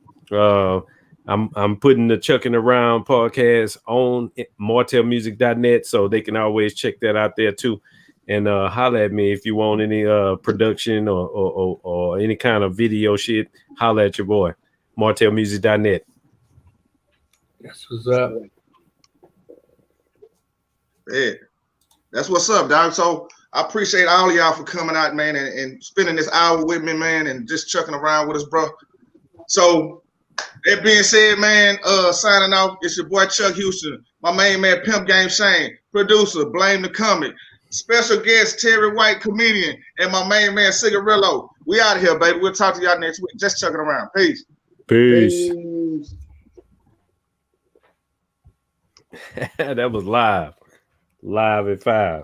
I'm putting the Chucking Around podcast on mortelmusic.net, so they can always check that out there too. And holler at me if you want any production or any kind of video shit. Holler at your boy, mortelmusic.net. That's what's up. Yeah. That's what's up, dog. So I appreciate all of y'all for coming out, man, and spending this hour with me, man, and just chucking around with us, bro. So that being said, man, signing off, it's your boy Chuck Houston, my main man Pimp Game Shane, producer, Blame the Comic, special guest Terry White, comedian, and my main man Cigarillo. We out of here, baby. We'll talk to y'all next week. Just chucking around. Peace. Peace. That was live at 5.